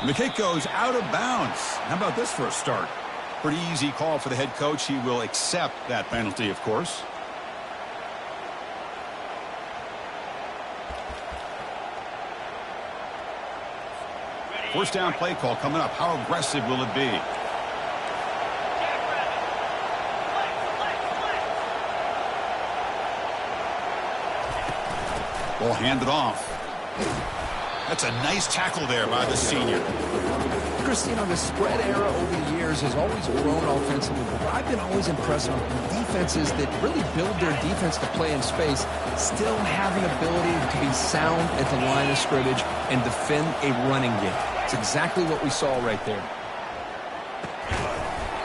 And the kick goes out of bounds. How about this for a start? Pretty easy call for the head coach. He will accept that penalty, of course. First down play call coming up. How aggressive will it be? Ball handed off. That's a nice tackle there by the senior. Chris, the spread era over the years has always grown offensively, but I've been always impressed with defenses that really build their defense to play in space, still have an ability to be sound at the line of scrimmage and defend a running game. It's exactly what we saw right there.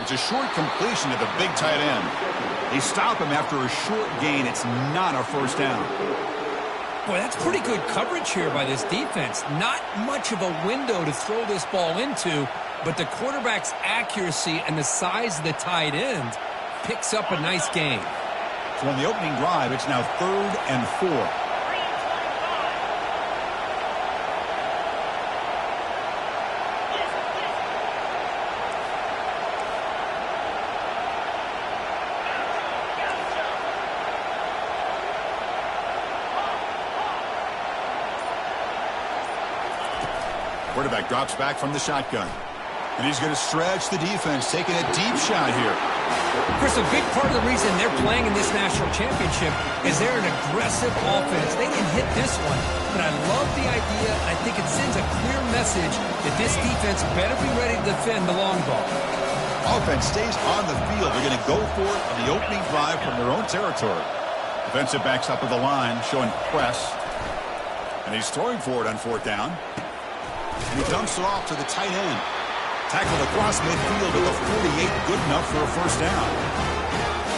It's a short completion to the big tight end. They stop him after a short gain. It's not a first down. Boy, that's pretty good coverage here by this defense. Not much of a window to throw this ball into, but the quarterback's accuracy and the size of the tight end picks up a nice gain. So on the opening drive, it's now 3rd and 4. Quarterback drops back from the shotgun. And he's going to stretch the defense, taking a deep shot here. Chris, a big part of the reason they're playing in this national championship is they're an aggressive offense. They didn't hit this one, but I love the idea, and I think it sends a clear message that this defense better be ready to defend the long ball. Offense stays on the field. They're going to go for it on the opening drive from their own territory. Defensive backs up at the line, showing press. And he's throwing for it on 4th down. And he dumps it off to the tight end. Tackled across midfield at the 48. Good enough for a first down.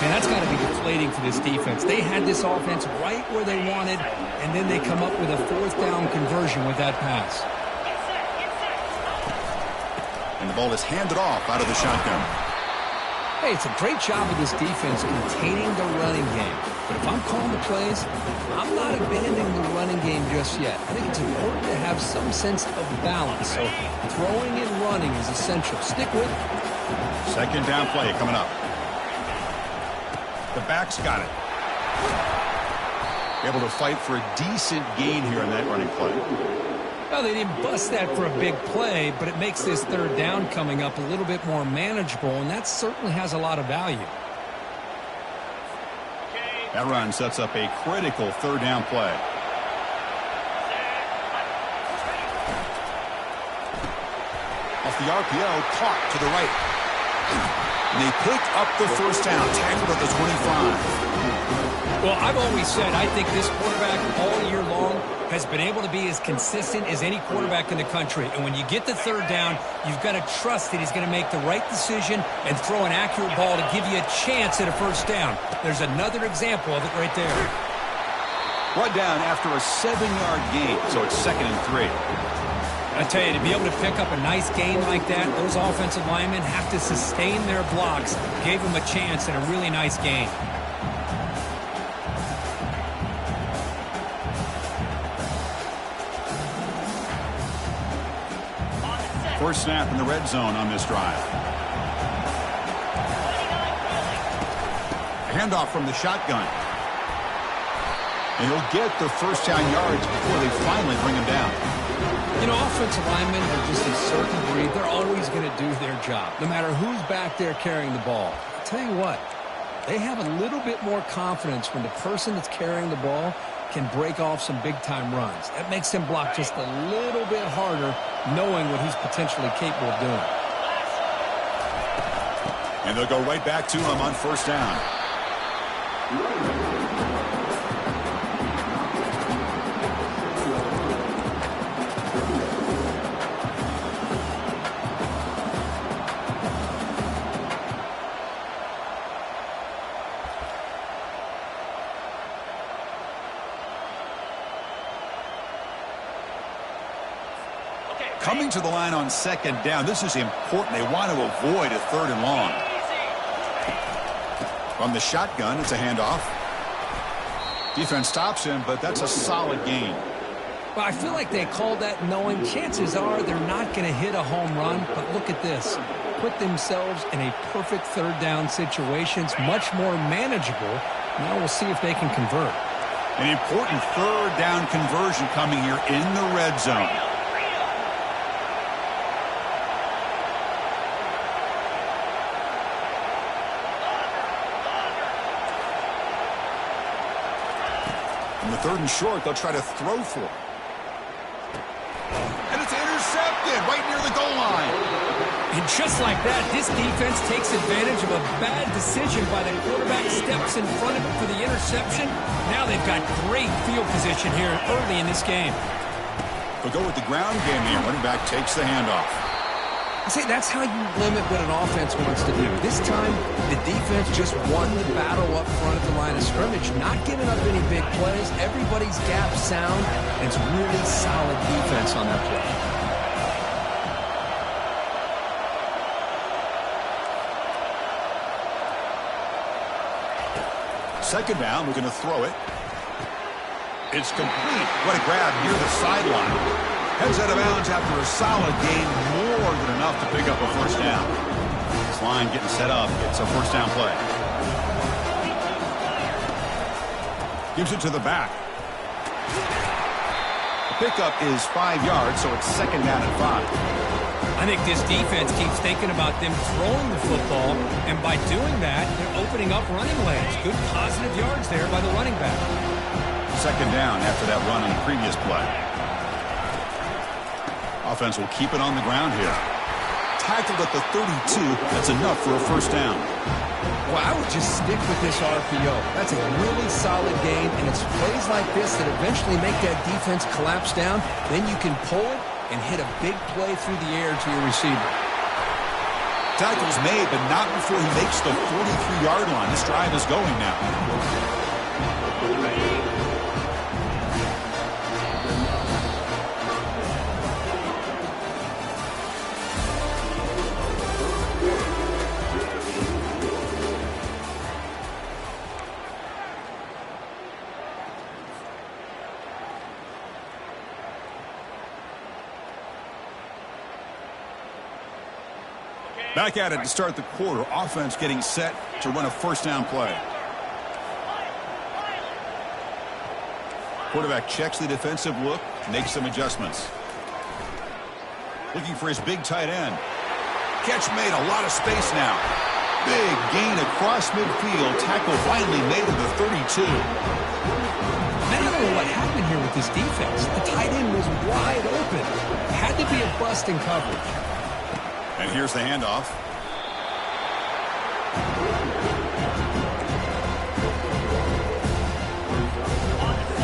Man, that's got to be deflating for this defense. They had this offense right where they wanted, and then they come up with a 4th down conversion with that pass. And the ball is handed off out of the shotgun. Hey, it's a great job of this defense containing the running game. But if I'm calling the plays, I'm not abandoning the running game just yet. I think it's important to have some sense of balance. So throwing and running is essential. Stick with it. 2nd down play coming up. The back's got it. Able to fight for a decent gain here in that running play. Well, they didn't bust that for a big play, but it makes this 3rd down coming up a little bit more manageable, and that certainly has a lot of value. That run sets up a critical 3rd down play. Off the RPO, caught to the right. And they pick up the first down, tackled at the 25. Well, I've always said I think this quarterback all year long has been able to be as consistent as any quarterback in the country. And when you get the 3rd down, you've got to trust that he's going to make the right decision and throw an accurate ball to give you a chance at a first down. There's another example of it right there. Brought down after a 7-yard gain, so it's 2nd and 3. I tell you, to be able to pick up a nice gain like that, those offensive linemen have to sustain their blocks. Gave them a chance at a really nice gain. First snap in the red zone on this drive. Handoff from the shotgun. And he'll get the first down yards before they finally bring him down. Offensive linemen are just a certain breed. They're always going to do their job, no matter who's back there carrying the ball. I'll tell you what, they have a little bit more confidence when the person that's carrying the ball can break off some big-time runs. That makes them block just a little bit harder, knowing what he's potentially capable of doing. And they'll go right back to him on first down. Coming to the line on 2nd down. This is important. They want to avoid a 3rd and long. From the shotgun, it's a handoff. Defense stops him, but that's a solid gain. Well, I feel like they called that knowing chances are they're not going to hit a home run, but look at this. Put themselves in a perfect third down situation. It's much more manageable. Now we'll see if they can convert. An important third down conversion coming here in the red zone. On the 3rd and short, they'll try to throw for it. And it's intercepted right near the goal line. And just like that, this defense takes advantage of a bad decision by the quarterback, steps in front of it for the interception. Now they've got great field position here early in this game. They'll go with the ground game here. Running back takes the handoff. I say that's how you limit what an offense wants to do. This time, the defense just won the battle up front at the line of scrimmage, not giving up any big plays. Everybody's gap sound, and it's really solid defense on that play. Second down, we're going to throw it. It's complete. What a grab near the sideline. Heads out of bounds after a solid gain, more than enough to pick up a first down. This line getting set up. It's a first down play. Gives it to the back. The pickup is 5 yards, so it's second down and 5. I think this defense keeps thinking about them throwing the football, and by doing that, they're opening up running lanes. Good positive yards there by the running back. Second down after that run on the previous play. Offense will keep it on the ground here. Tackled at the 32. That's enough for a first down. Well, I would just stick with this RPO. That's a really solid game, and it's plays like this that eventually make that defense collapse down. Then you can pull it and hit a big play through the air to your receiver. Tackle's made, but not before he makes the 43-yard line. This drive is going now. Back at it to start the quarter. Offense getting set to run a first down play. Quarterback checks the defensive look, makes some adjustments. Looking for his big tight end. Catch made, a lot of space now. Big gain across midfield. Tackle finally made to the 32. I don't know what happened here with this defense. The tight end was wide open. Had to be a bust in coverage. And here's the handoff.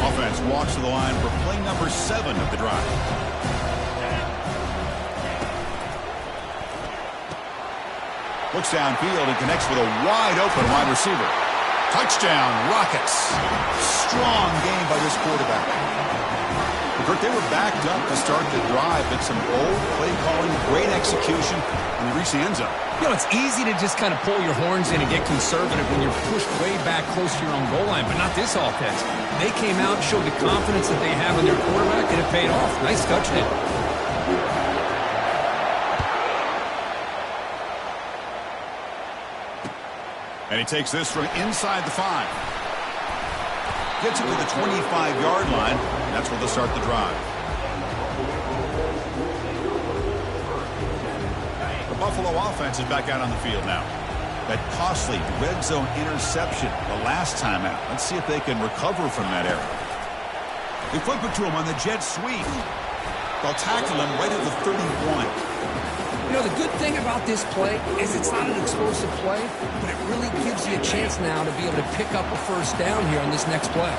Offense walks to the line for play number 7 of the drive. Looks downfield and connects with a wide open wide receiver. Touchdown, Rockets. Strong game by this quarterback. Kirk, they were backed up to start the drive, but some bold play calling, great execution, and they reach the end zone. You know, it's easy to just kind of pull your horns in and get conservative when you're pushed way back close to your own goal line, but not this offense. They came out and showed the confidence that they have in their quarterback, and it paid off. Nice touchdown. And he takes this from inside the 5. Gets it to the 25-yard line, and that's where they'll start the drive. The Buffalo offense is back out on the field now. That costly red zone interception the last time out. Let's see if they can recover from that error. They flip it to him on the jet sweep. They'll tackle him right at the 31. You know, the good thing about this play is it's not an explosive play, but it really gives you a chance now to be able to pick up a first down here on this next play.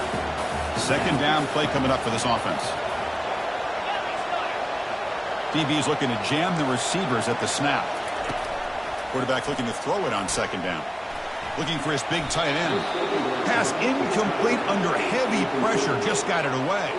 Second down play coming up for this offense. DB's looking to jam the receivers at the snap. Quarterback looking to throw it on second down. Looking for his big tight end. Pass incomplete under heavy pressure. Just got it away.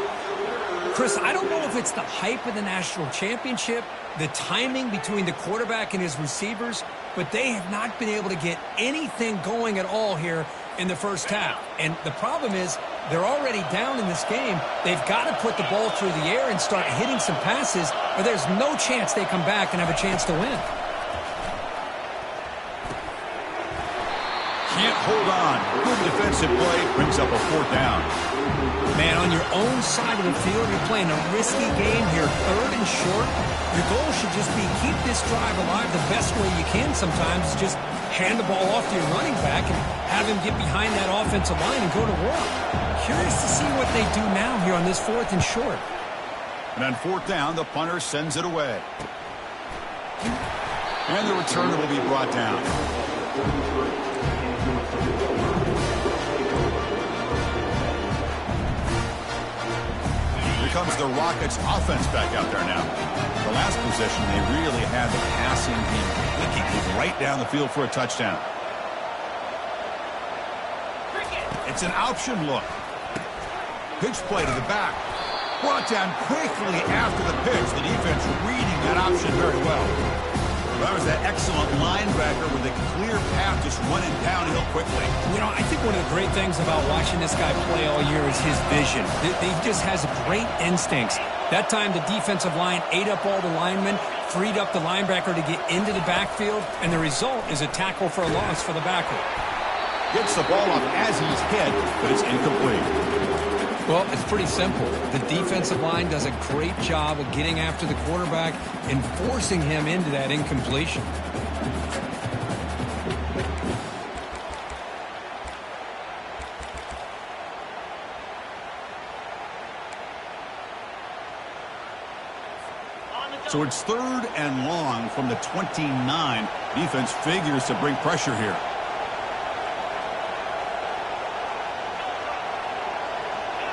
Chris, I don't know if it's the hype of the national championship, the timing between the quarterback and his receivers, but they have not been able to get anything going at all here in the first half. And the problem is they're already down in this game. They've got to put the ball through the air and start hitting some passes, or there's no chance they come back and have a chance to win. Can't hold on. Good defensive play brings up a fourth down. Man, on your own side of the field, you're playing a risky game here, 3rd and short. Your goal should just be keep this drive alive the best way you can sometimes. Just hand the ball off to your running back and have him get behind that offensive line and go to work. Curious to see what they do now here on this 4th and short. And on 4th down, the punter sends it away. And the returner will be brought down. Comes the Rockets offense back out there now. The last possession, they really had the passing game clicking right down the field for a touchdown. It's an option look. Pitch play to the back. Brought down quickly after the pitch. The defense reading that option very well. That was that excellent linebacker with a clear path just running downhill quickly. You know, I think one of the great things about watching this guy play all year is his vision. He just has great instincts. That time the defensive line ate up all the linemen, freed up the linebacker to get into the backfield, and the result is a tackle for a loss for the backer. Gets the ball off as he's hit, but it's incomplete. Well, it's pretty simple. The defensive line does a great job of getting after the quarterback and forcing him into that incompletion. So it's 3rd and long from the 29. Defense figures to bring pressure here.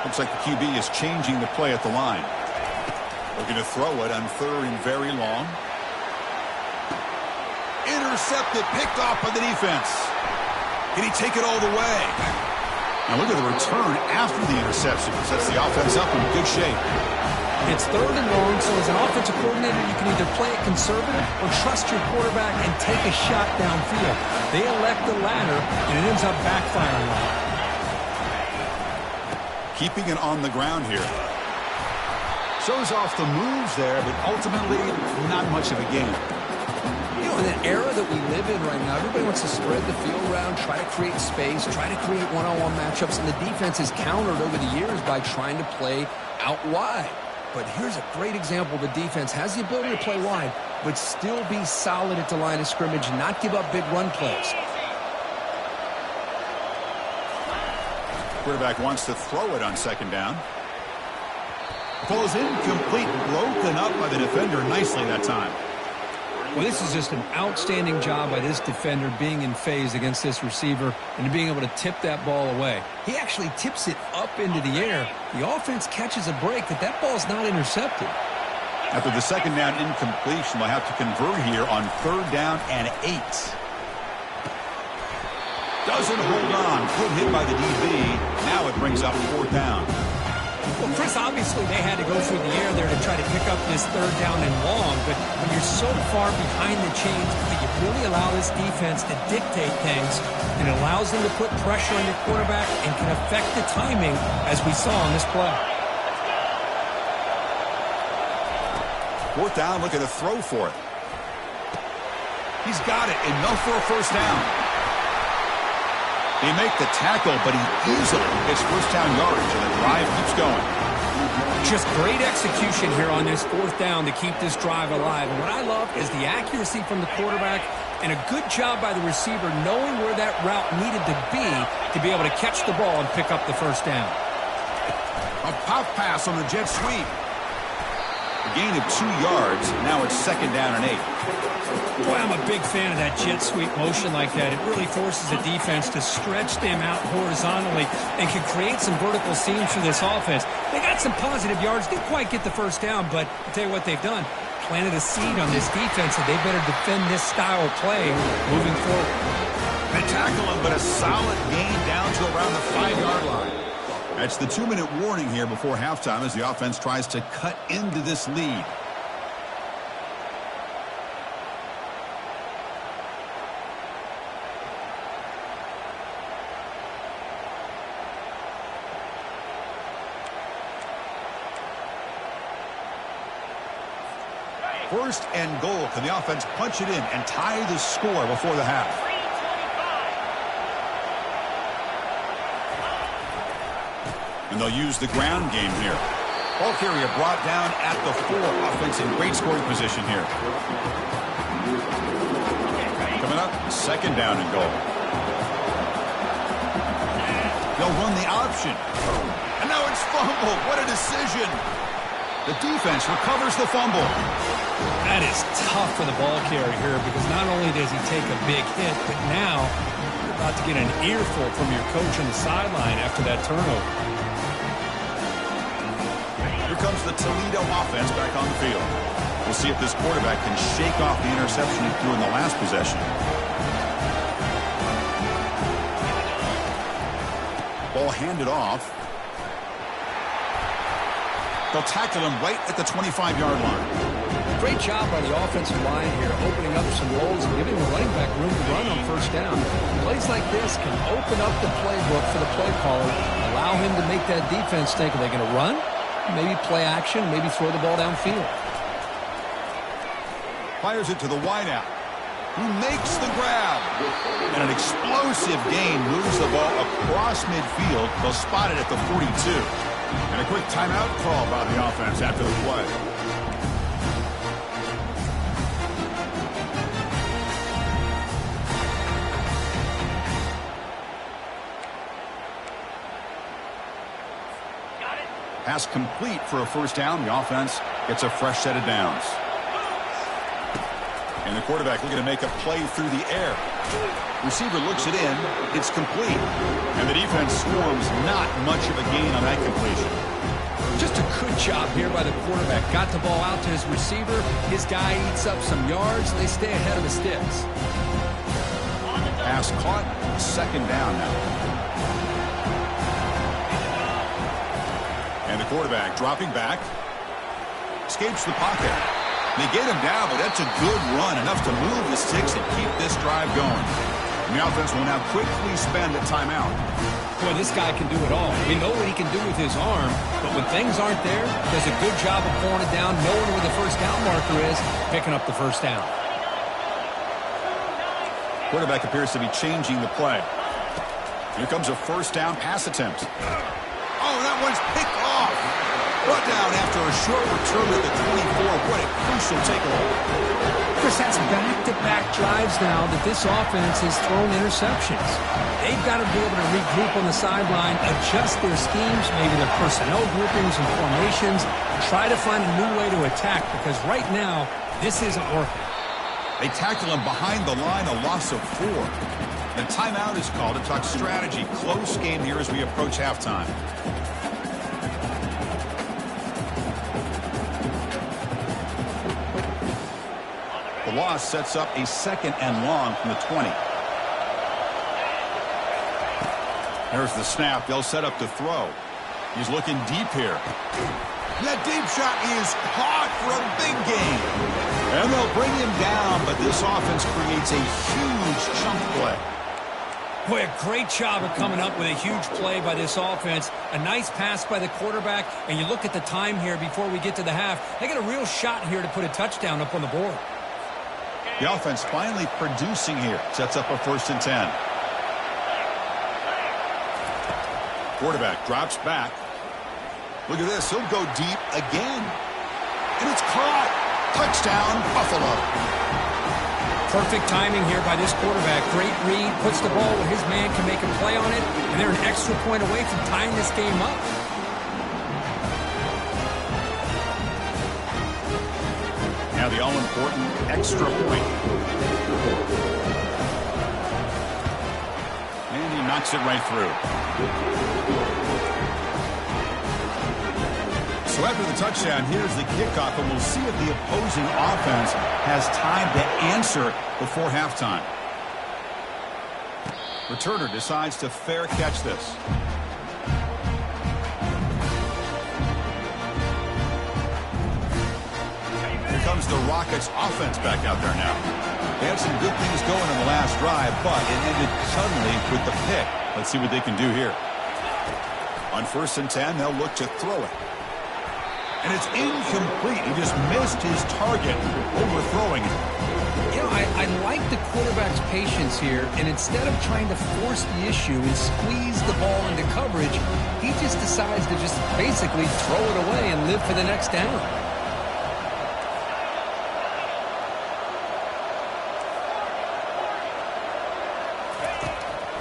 Looks like the QB is changing the play at the line. Looking to throw it on 3rd and very long. Intercepted, picked off by the defense. Can he take it all the way? Now look at the return after the interception. Sets the offense up in good shape. It's 3rd and long, so as an offensive coordinator, you can either play it conservative or trust your quarterback and take a shot downfield. They elect the latter, and it ends up backfiring on them. Keeping it on the ground here. Shows off the moves there, but ultimately not much of a gain. You know, in an era that we live in right now, everybody wants to spread the field around, try to create space, try to create one-on-one matchups, and the defense is countered over the years by trying to play out wide. But here's a great example. The defense has the ability to play wide, but still be solid at the line of scrimmage and not give up big run plays. Quarterback wants to throw it on 2nd down. Falls incomplete, broken up by the defender nicely that time. Well, this is just an outstanding job by this defender being in phase against this receiver and being able to tip that ball away. He actually tips it up into the air. The offense catches a break, but that ball's not intercepted. After the 2nd down incompletion, they'll have to convert here on 3rd down and 8. Doesn't hold on. Good hit by the DB. Now it brings up 4th down. Well, Chris, obviously they had to go through the air there to try to pick up this 3rd down and long, but when you're so far behind the chains, you really allow this defense to dictate things, and it allows them to put pressure on your quarterback and can affect the timing, as we saw on this play. 4th down, looking to throw for it. He's got it. Enough for a 1st down. They make the tackle, but he easily gets 1st down yardage, and the drive keeps going. Just great execution here on this 4th down to keep this drive alive. And what I love is the accuracy from the quarterback and a good job by the receiver knowing where that route needed to be able to catch the ball and pick up the 1st down. A pop pass on the jet sweep. A gain of 2 yards. Now it's 2nd down and 8. Boy, I'm a big fan of that jet sweep motion like that. It really forces the defense to stretch them out horizontally and can create some vertical seams for this offense. They got some positive yards. Didn't quite get the 1st down, but I'll tell you what they've done. Planted a seed on this defense, and they better defend this style of play moving forward. They tackle him, but a solid gain down to around the 5-yard line. That's the 2-minute warning here before halftime as the offense tries to cut into this lead. First and goal. Can the offense punch it in and tie the score before the half? And they'll use the ground game here. Ball carrier brought down at the 4. Offense in great scoring position here. Coming up, second down and goal. They'll run the option. And now it's fumbled. What a decision. The defense recovers the fumble. That is tough for the ball carrier here because not only does he take a big hit, but now you're about to get an earful from your coach on the sideline after that turnover. Here comes the Toledo offense back on the field. We'll see if this quarterback can shake off the interception he threw in the last possession. Ball handed off. They'll tackle him right at the 25-yard line. Great job by the offensive line here, opening up some holes and giving the running back room to run on first down. Plays like this can open up the playbook for the play caller, allow him to make that defense think, are they going to run? Maybe play action, maybe throw the ball downfield. Fires it to the wideout, who makes the grab. And an explosive gain moves the ball across midfield. They'll spot it at the 42. And a quick timeout call by the offense after the play. Pass complete for a first down. The offense gets a fresh set of downs. And the quarterback looking to make a play through the air. Receiver looks it in. It's complete. And the defense swarms not much of a gain on that completion. Just a good job here by the quarterback. Got the ball out to his receiver. His guy eats up some yards. They stay ahead of the sticks. Pass caught. Second down now. And the quarterback dropping back. Escapes the pocket. They get him down, but that's a good run. Enough to move the sticks and keep this drive going. And the offense will now quickly spend a timeout. Boy, this guy can do it all. We know what he can do with his arm, but when things aren't there, does a good job of pulling it down, knowing where the first down marker is, picking up the first down. Quarterback appears to be changing the play. Here comes a first down pass attempt. Oh, that one's picked off. Brought down after a short return at the 24. What a crucial takeaway. Chris, that's back-to-back drives now that this offense has thrown interceptions. They've got to be able to regroup on the sideline, adjust their schemes, maybe their personnel groupings and formations, try to find a new way to attack because right now, this isn't working. They tackle him behind the line, a loss of 4. The timeout is called to talk strategy. Close game here as we approach halftime. The loss sets up a second and long from the 20. There's the snap. They'll set up to throw. He's looking deep here. That deep shot is caught for a big gain. And they'll bring him down, but this offense creates a huge chunk play. Boy, a great job of coming up with a huge play by this offense. A nice pass by the quarterback, and you look at the time here before we get to the half. They got a real shot here to put a touchdown up on the board. The offense finally producing here. Sets up a 1st and 10. Quarterback drops back. Look at this. He'll go deep again. And it's caught. Touchdown, Buffalo. Perfect timing here by this quarterback. Great read. Puts the ball where his man can make a play on it. And they're an extra point away from tying this game up. Now the all-important extra point. And he knocks it right through. So after the touchdown, here's the kickoff, and we'll see if the opposing offense has time to answer before halftime. Returner decides to fair catch this. Here comes the Rockets offense back out there now. They had some good things going in the last drive, but it ended suddenly with the pick. Let's see what they can do here. On 1st and 10, they'll look to throw it. And it's incomplete. He just missed his target, overthrowing it. You know, I like the quarterback's patience here, and instead of trying to force the issue and squeeze the ball into coverage, he just decides to just basically throw it away and live for the next down.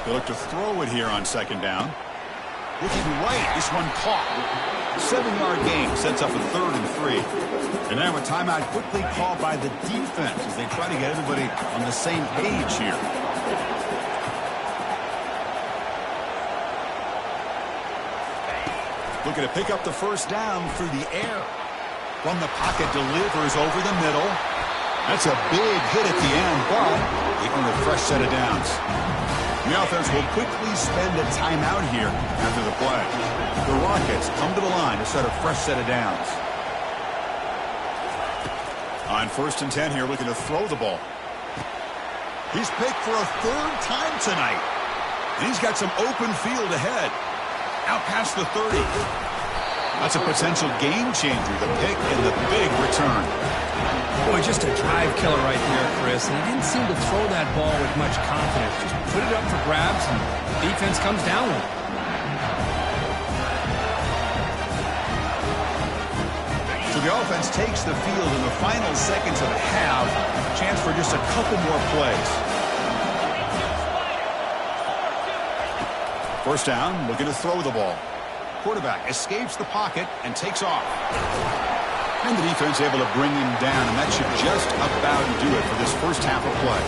They look to throw it here on second down. Looking right, this one caught. 7-yard gain sets up a 3rd and 3. And now a timeout quickly called by the defense as they try to get everybody on the same page here. Looking to pick up the first down through the air. From the pocket, delivers over the middle. That's a big hit at the end, but they earn a fresh set of downs. The offense will quickly spend a timeout here after the play. The Rockets come to the line to set a fresh set of downs. On 1st and 10 here, looking to throw the ball. He's picked for a 3rd time tonight. And he's got some open field ahead. Out past the 30. That's a potential game changer, the pick and the big return. Boy, just a drive killer right there, Chris. And he didn't seem to throw that ball with much confidence. Just put it up for grabs, and the defense comes down with it. So the offense takes the field in the final seconds of the half. Chance for just a couple more plays. First down, looking to throw the ball. Quarterback escapes the pocket and takes off. And the defense able to bring him down, and that should just about do it for this first half of play.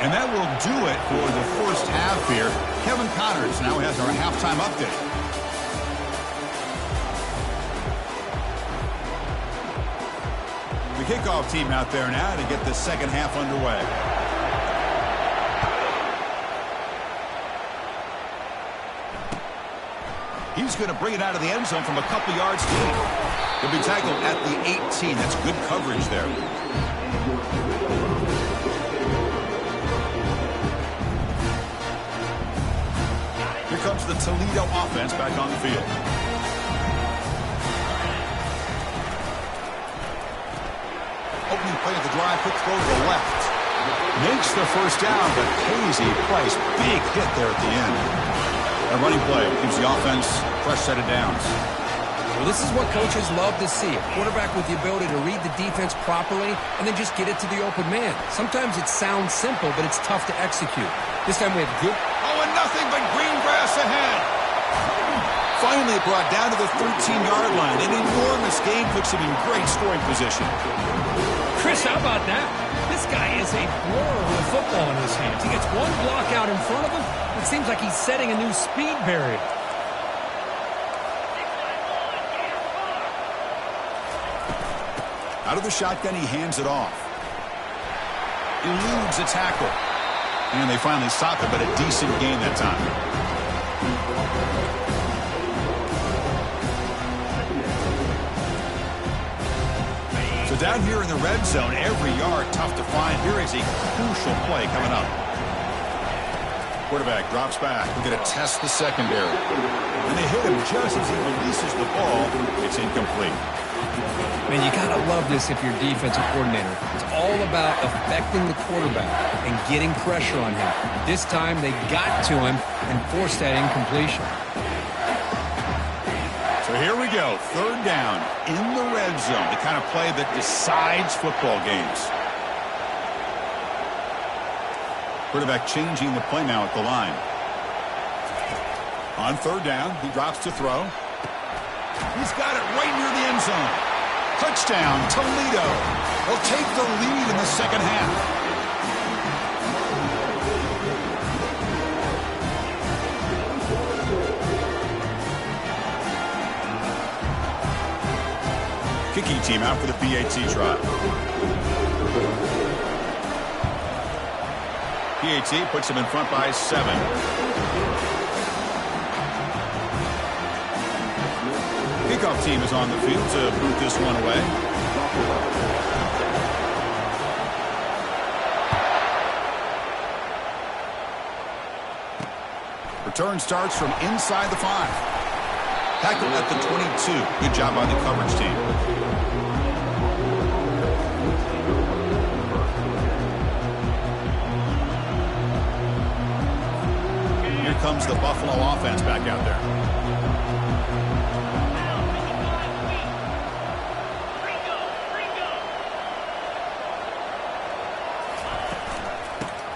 And that will do it for the first half here. Kevin Connors now has our halftime update. The kickoff team out there now to get the second half underway. He's going to bring it out of the end zone from a couple yards deep. He'll be tackled at the 18. That's good coverage there. Here comes the Toledo offense back on the field. Opening play of the drive, quick throw to the left. Makes the first down, but Casey Price, big hit there at the end. A running play gives the offense a fresh set of downs. Well, this is what coaches love to see. A quarterback with the ability to read the defense properly and then just get it to the open man. Sometimes it sounds simple, but it's tough to execute. This time we have good... Oh, and nothing but green grass ahead. Finally brought down to the 13-yard line. An enormous gain puts him in great scoring position. Chris, how about that? This guy is a blur with football in his hands. He gets one block out in front of him. It seems like he's setting a new speed barrier. Out of the shotgun, he hands it off. Eludes a tackle. And they finally stop it, but a decent gain that time. So down here in the red zone, every yard tough to find. Here is a crucial play coming up. Quarterback drops back. We're going to test the secondary. And they hit him just as he releases the ball. It's incomplete. Man, you got to love this if you're a defensive coordinator. It's all about affecting the quarterback and getting pressure on him. This time they got to him and forced that incompletion. So here we go. 3rd down in the red zone. The kind of play that decides football games. Quarterback changing the play now at the line. On 3rd down, he drops to throw. He's got it right near the end zone. Touchdown, Toledo. They'll take the lead in the second half. Kicking team out for the PAT try. PAT puts him in front by 7. Kickoff team is on the field to boot this one away. Return starts from inside the 5. Tackle at the 22. Good job by the coverage team. Here comes the Buffalo offense back out there.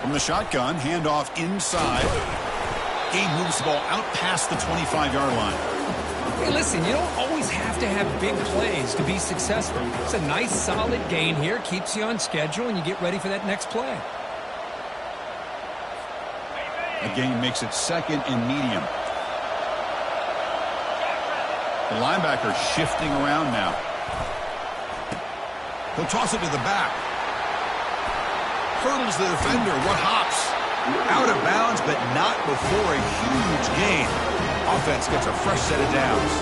From the shotgun, handoff inside. Gabe moves the ball out past the 25-yard line. Hey, listen, you don't always have to have big plays to be successful. It's a nice, solid gain here. Keeps you on schedule, and you get ready for that next play. The gain makes it second and medium. The linebacker shifting around now. He'll toss it to the back. Hurdles the defender. What hops? Out of bounds, but not before a huge gain. Offense gets a fresh set of downs.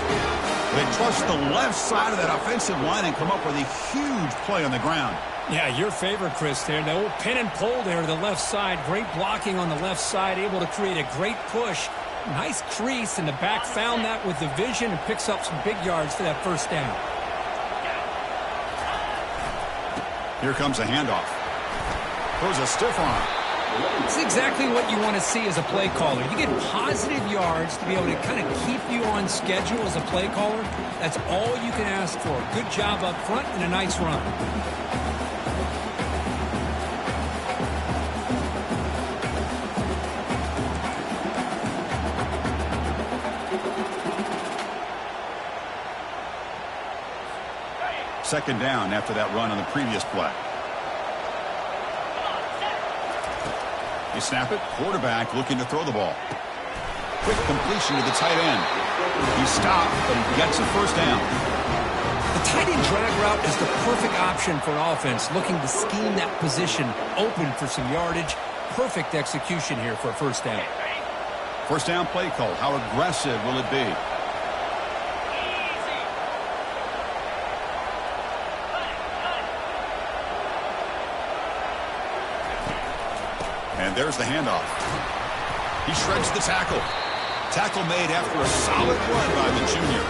They trust the left side of that offensive line and come up with a huge play on the ground. Yeah, your favorite, Chris, there. The old pin and pull there to the left side. Great blocking on the left side, able to create a great push. Nice crease, and the back found that with the vision and picks up some big yards for that first down. Here comes a handoff. Throws a stiff arm. It's exactly what you want to see as a play caller. You get positive yards to be able to kind of keep you on schedule as a play caller. That's all you can ask for. Good job up front and a nice run. Second down after that run on the previous play. They snap it. Quarterback looking to throw the ball. Quick completion to the tight end. He stopped, but he gets a first down. The tight end drag route is the perfect option for an offense looking to scheme that position open for some yardage. Perfect execution here for a first down. First down play call. How aggressive will it be? And there's the handoff. He shreds the tackle. Tackle made after a solid run by the junior.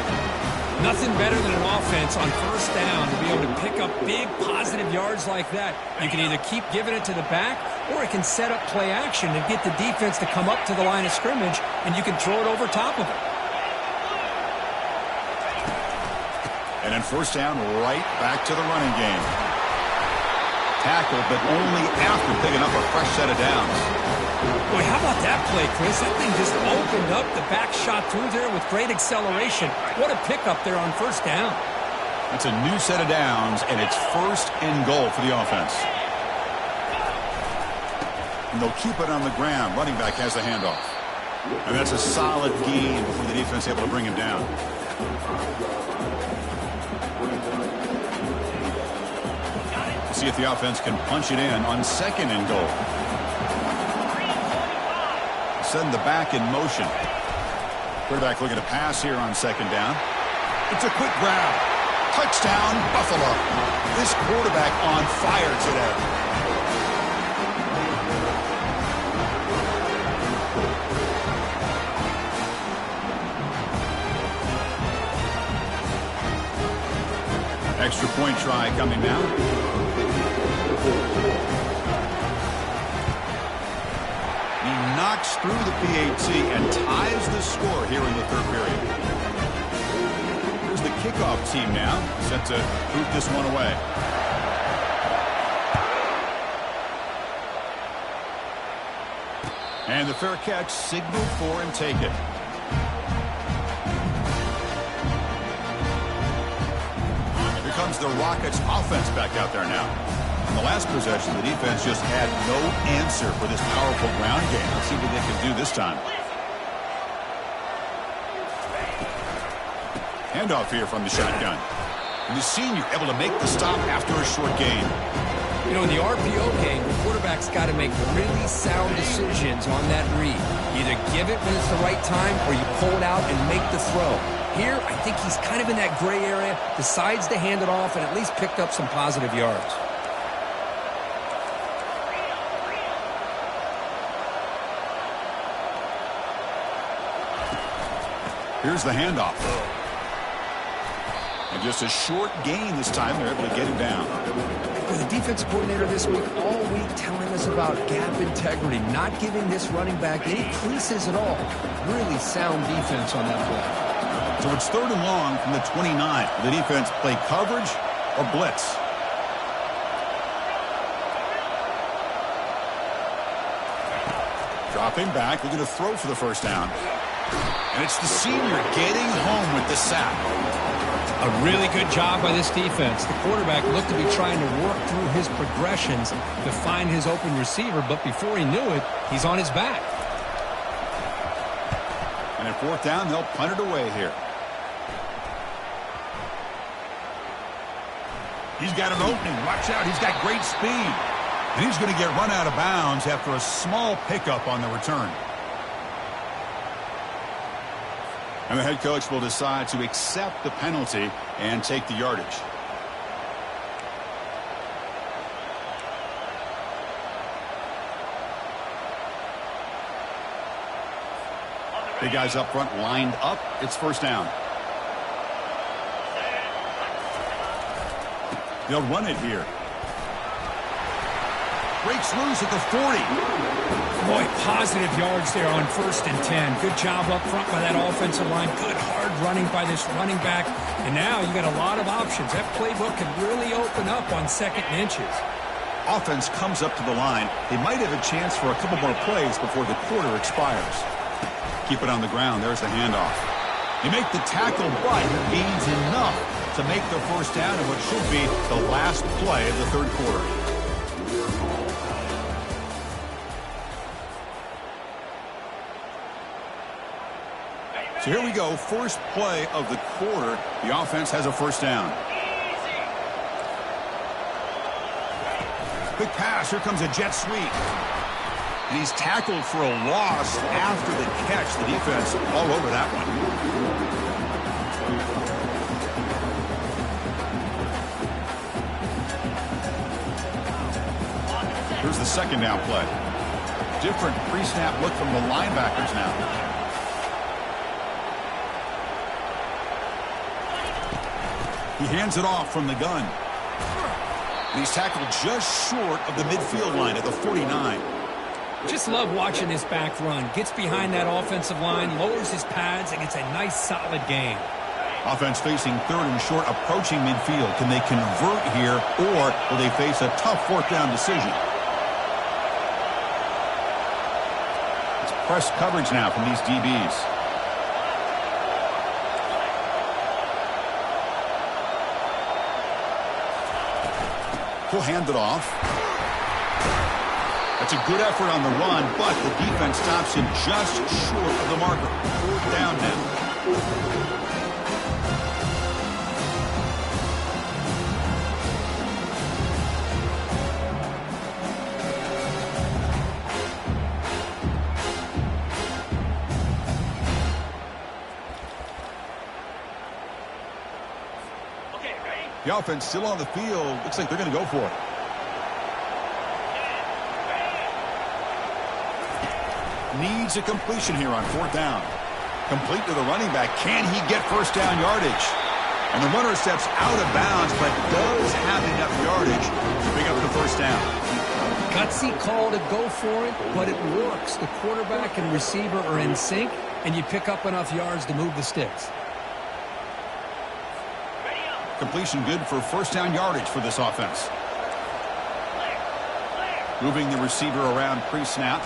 Nothing better than an offense on first down to be able to pick up big positive yards like that. You can either keep giving it to the back, or it can set up play action and get the defense to come up to the line of scrimmage, and you can throw it over top of it. And then first down, right back to the running game. Tackle, but only after picking up a fresh set of downs. Boy, how about that play, Chris? That thing just opened up. The back shot through there with great acceleration. What a pickup there on first down. That's a new set of downs, and it's first and goal for the offense. And they'll keep it on the ground. Running back has the handoff. And that's a solid gain before the defense able to bring him down. See if the offense can punch it in on second and goal. Send the back in motion. Quarterback looking to pass here on second down. It's a quick grab. Touchdown, Buffalo. This quarterback on fire today. Extra point try coming now. He knocks through the PAT and ties the score here in the third period. Here's the kickoff team now, set to boot this one away. And the fair catch signaled for and taken. Here comes the Rockets offense back out there now. In the last possession, the defense just had no answer for this powerful ground game. Let's see what they can do this time. Handoff here from the shotgun. And the senior able to make the stop after a short gain. You know, in the RPO game, the quarterback's got to make really sound decisions on that read. Either give it when it's the right time, or you pull it out and make the throw. Here, I think he's kind of in that gray area, decides to hand it off, and at least picked up some positive yards. Here's the handoff. And just a short gain this time. They're able to get him down. With the defensive coordinator this week, all week telling us about gap integrity, not giving this running back any creases at all. Really sound defense on that play. So it's 3rd and long from the 29. The defense play coverage or blitz. Dropping back, looking to throw for the first down. And it's the senior getting home with the sack. A really good job by this defense. The quarterback looked to be trying to work through his progressions to find his open receiver, but before he knew it, he's on his back. And at 4th down, they'll punt it away here. He's got an opening. Watch out. He's got great speed. And he's going to get run out of bounds after a small pickup on the return. And the head coach will decide to accept the penalty and take the yardage. Big guys up front lined up. It's 1st down. They'll run it here. Breaks loose at the 40. Boy, positive yards there on 1st and 10. Good job up front by that offensive line. Good hard running by this running back. And now you got a lot of options. That playbook can really open up on 2nd and inches. Offense comes up to the line. They might have a chance for a couple more plays before the quarter expires. Keep it on the ground. There's the handoff. They make the tackle, but he gains enough to make the 1st down in what should be the last play of the 3rd quarter. So here we go, first play of the quarter. The offense has a 1st down. Quick pass, here comes a jet sweep. And he's tackled for a loss after the catch. The defense all over that one. Here's the 2nd down play. Different pre-snap look from the linebackers now. He hands it off from the gun. And he's tackled just short of the midfield line at the 49. Just love watching this back run. Gets behind that offensive line, lowers his pads, and gets a nice solid gain. Offense facing 3rd and short, approaching midfield. Can they convert here, or will they face a tough 4th down decision? It's press coverage now from these DBs. He'll hand it off. That's a good effort on the run, but the defense stops him just short of the marker. 4th down now. The offense still on the field. Looks like they're going to go for it. Needs a completion here on 4th down. Complete to the running back. Can he get 1st down yardage? And the runner steps out of bounds, but does have enough yardage to pick up the 1st down. Gutsy call to go for it, but it works. The quarterback and receiver are in sync, and you pick up enough yards to move the sticks. Completion good for 1st down yardage for this offense. Moving the receiver around pre-snap.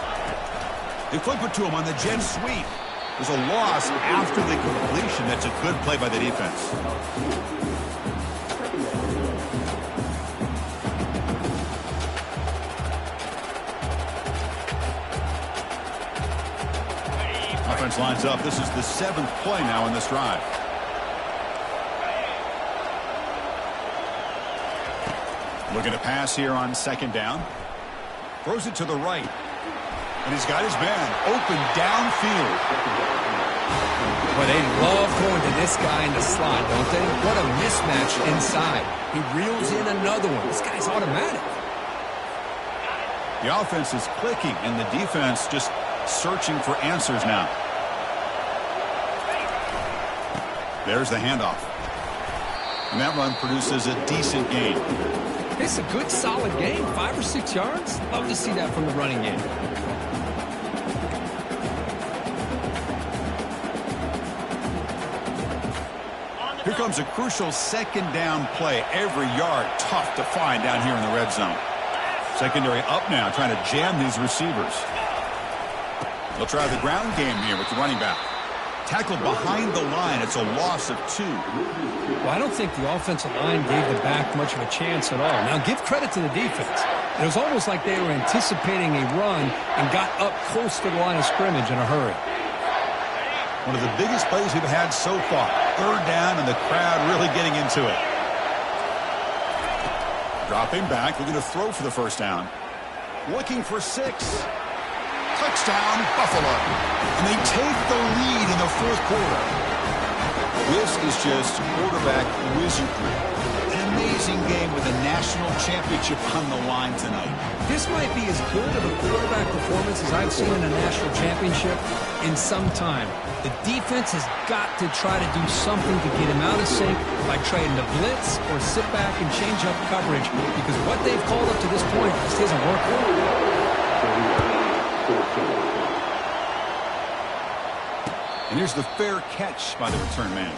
They flip it to him on the jet sweep. There's a loss after the completion. That's a good play by the defense. Offense lines up. This is the 7th play now in this drive. Looking to pass here on 2nd down. Throws it to the right. And he's got his man open downfield. Well, they love going to this guy in the slot, don't they? What a mismatch inside. He reels in another one. This guy's automatic. The offense is clicking, and the defense just searching for answers now. There's the handoff. And that run produces a decent gain. It's a good, solid game. 5 or 6 yards. Love to see that from the running game. Here comes a crucial second down play. Every yard tough to find down here in the red zone. Secondary up now, trying to jam these receivers. They'll try the ground game here with the running back. Tackled behind the line. It's a loss of 2. Well, I don't think the offensive line gave the back much of a chance at all. Now, give credit to the defense. It was almost like they were anticipating a run and got up close to the line of scrimmage in a hurry. One of the biggest plays we've had so far. Third down, and the crowd really getting into it. Dropping back, looking to throw for the first down. Looking for 6. Touchdown, Buffalo. And they take the lead in the fourth quarter. This is just quarterback wizardry. An amazing game with a national championship on the line tonight. This might be as good of a quarterback performance as I've seen in a national championship in some time. The defense has got to try to do something to get him out of sync by trading the blitz or sit back and change up coverage, because what they've called up to this point just isn't working. And here's the fair catch by the return man.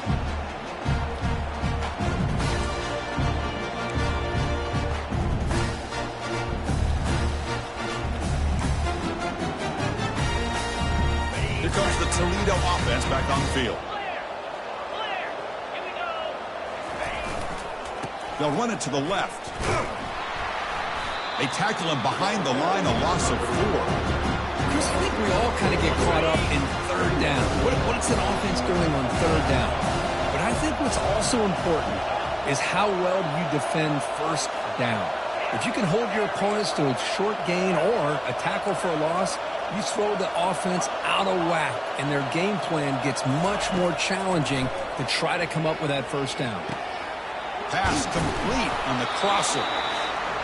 Here comes the Toledo offense back on the field. They'll run it to the left. They tackle him behind the line, a loss of 4. Chris, I think we all kind of get caught up in third down. What's an offense doing on third down? But I think what's also important is how well you defend first down. If you can hold your opponents to a short gain or a tackle for a loss, you throw the offense out of whack, and their game plan gets much more challenging to try to come up with that first down. Pass complete on the crosser.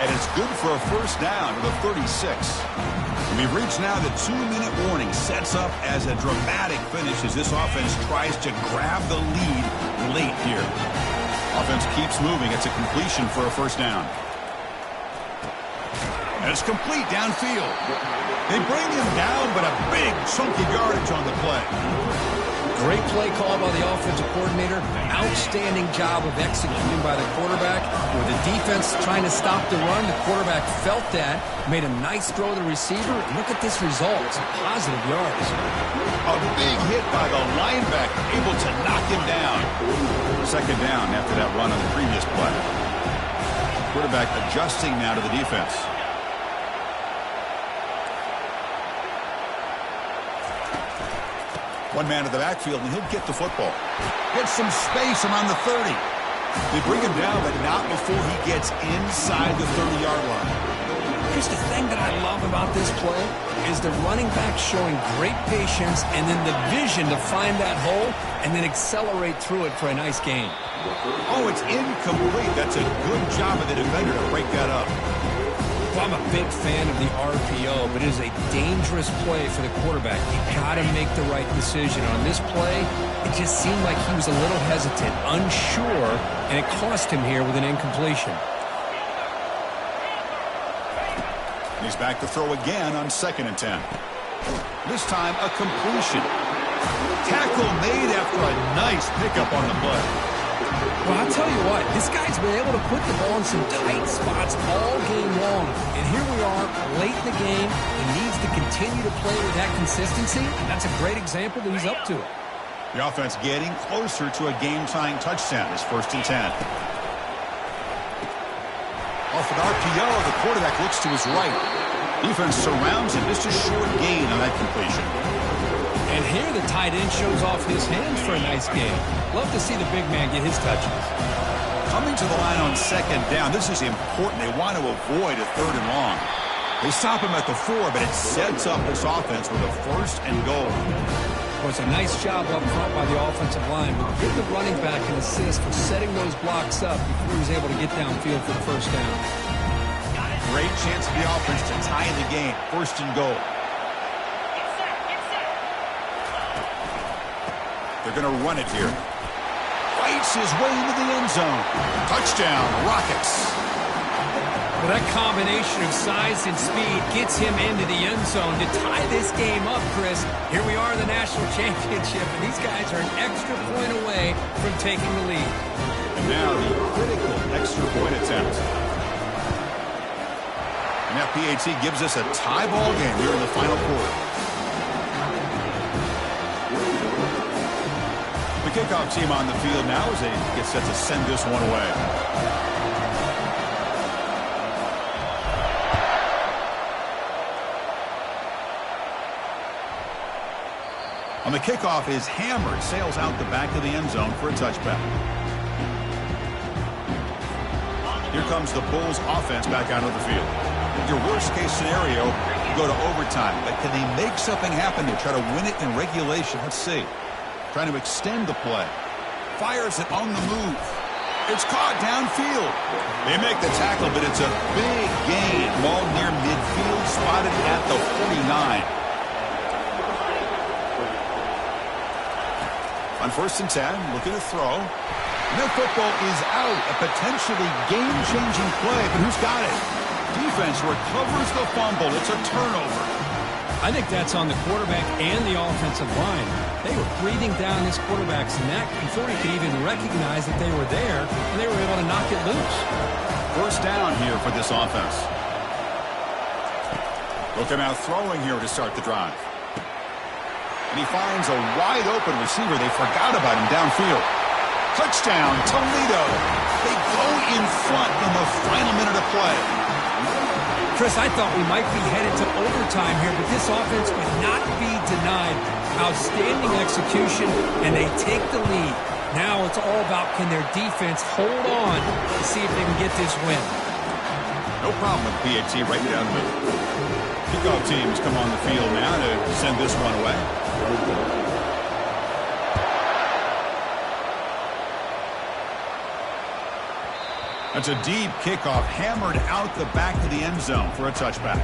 And it's good for a first down to the 36. And we've reached now the 2-minute warning. Sets up as a dramatic finish as this offense tries to grab the lead late here. Offense keeps moving. It's a completion for a first down. And it's complete downfield. They bring him down, but a big chunky yardage on the play. Great play call by the offensive coordinator. Outstanding job of executing by the quarterback. With the defense trying to stop the run, the quarterback felt that, made a nice throw to the receiver. Look at this result. It's positive yards. A big hit by the linebacker, able to knock him down. Second down after that run on the previous play. Quarterback adjusting now to the defense. One man to the backfield, and he'll get the football. Gets some space around the 30. They bring him down, but not before he gets inside the 30-yard line. Here's the thing that I love about this play is the running back showing great patience and then the vision to find that hole and then accelerate through it for a nice gain. Oh, it's incomplete. That's a good job of the defender to break that up. Well, I'm a big fan of the RPO, but it is a dangerous play for the quarterback. You got to make the right decision. On this play, it just seemed like he was a little hesitant, unsure, and it cost him here with an incompletion. He's back to throw again on 2nd and 10. This time, a completion. Tackle made after a nice pickup on the play. Well, I'll tell you what, this guy's been able to put the ball in some tight spots all game long. And here we are, late in the game. He needs to continue to play with that consistency. And that's a great example that he's up to it. The offense getting closer to a game-tying touchdown. It's 1st and 10. Off an RPO, the quarterback looks to his right. Defense surrounds him. Just a short gain on that completion. And here the tight end shows off his hands for a nice game. Love to see the big man get his touches. Coming to the line on 2nd down, this is important. They want to avoid a 3rd and long. They stop him at the 4, but it sets up this offense with a 1st and goal. Well, it's a nice job up front by the offensive line, but give the running back an assist for setting those blocks up before he was able to get downfield for the first down. Great chance for the offense to tie the game. 1st and goal. They're going to run it here. fights his way into the end zone. Touchdown, Rockets. Well, that combination of size and speed gets him into the end zone to tie this game up, Chris. Here we are in the national championship, and these guys are an extra point away from taking the lead. And now the critical extra point attempt. And that PAT gives us a tie ball game here in the final quarter. The kickoff team on the field now as they get set to send this one away. On the kickoff is hammered, sails out the back of the end zone for a touchback. Here comes the Bulls offense back out of the field. Your worst case scenario, you go to overtime, but can they make something happen to try to win it in regulation? Let's see. Trying to extend the play. Fires it on the move. It's caught downfield. They make the tackle, but it's a big gain. Ball near midfield, spotted at the 49. On 1st and 10, looking to throw. And that football is out. A potentially game-changing play, but who's got it? Defense recovers the fumble. It's a turnover. I think that's on the quarterback and the offensive line. They were breathing down his quarterback's neck before he could even recognize that they were there, and they were able to knock it loose. 1st down here for this offense. They'll come out throwing here to start the drive. And he finds a wide-open receiver. They forgot about him downfield. Touchdown, Toledo. They go in front in the final minute of play. Chris, I thought we might be headed to overtime here, but this offense would not be denied. Outstanding execution, and they take the lead. Now it's all about can their defense hold on to see if they can get this win. No problem with PAT right down the middle. Kickoff teams come on the field now to send this one away. That's a deep kickoff, hammered out the back of the end zone for a touchback.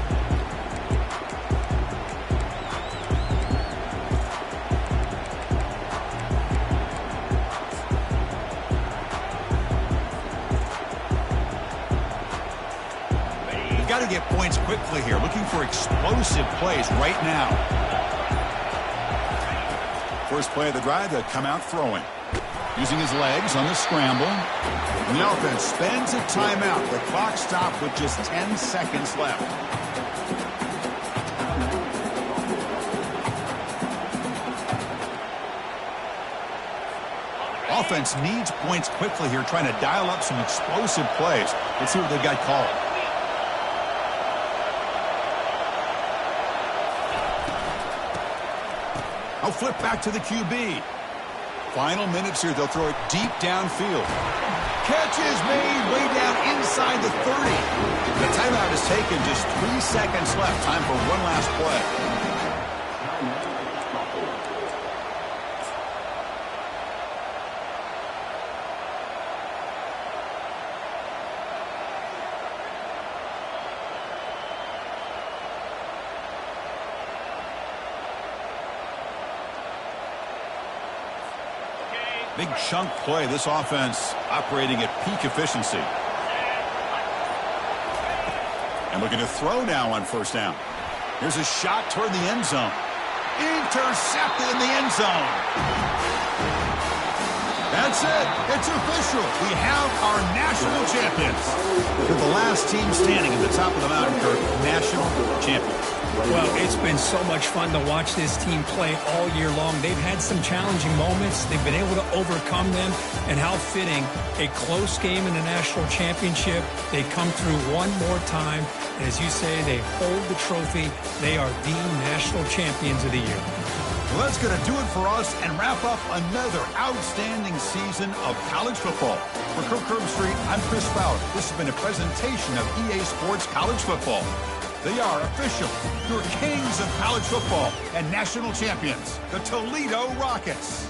You've got to get points quickly here, looking for explosive plays right now. First play of the drive, to come out throwing. Using his legs on the scramble. And the offense spends a timeout. The clock stopped with just 10 seconds left. Offense needs points quickly here, trying to dial up some explosive plays. Let's see what they've got called. I'll flip back to the QB. Final minutes here, they'll throw it deep downfield. Catch is made way down inside the 30. The timeout is taken, just 3 seconds left. Time for one last play. Big chunk play. This offense operating at peak efficiency. And looking to throw now on 1st down. Here's a shot toward the end zone. Intercepted in the end zone. That's it. It's official. We have our national champions. They're the last team standing at the top of the mountain, Kirk. National champions. Well, it's been so much fun to watch this team play all year long. They've had some challenging moments. They've been able to overcome them. And how fitting, a close game in the national championship. They come through one more time. And as you say, they hold the trophy. They are the national champions of the year. Well, that's going to do it for us and wrap up another outstanding season of college football. For Kirk Herbstreit, I'm Chris Fowler. This has been a presentation of EA Sports College Football. They are official, your kings of college football and national champions, the Toledo Rockets.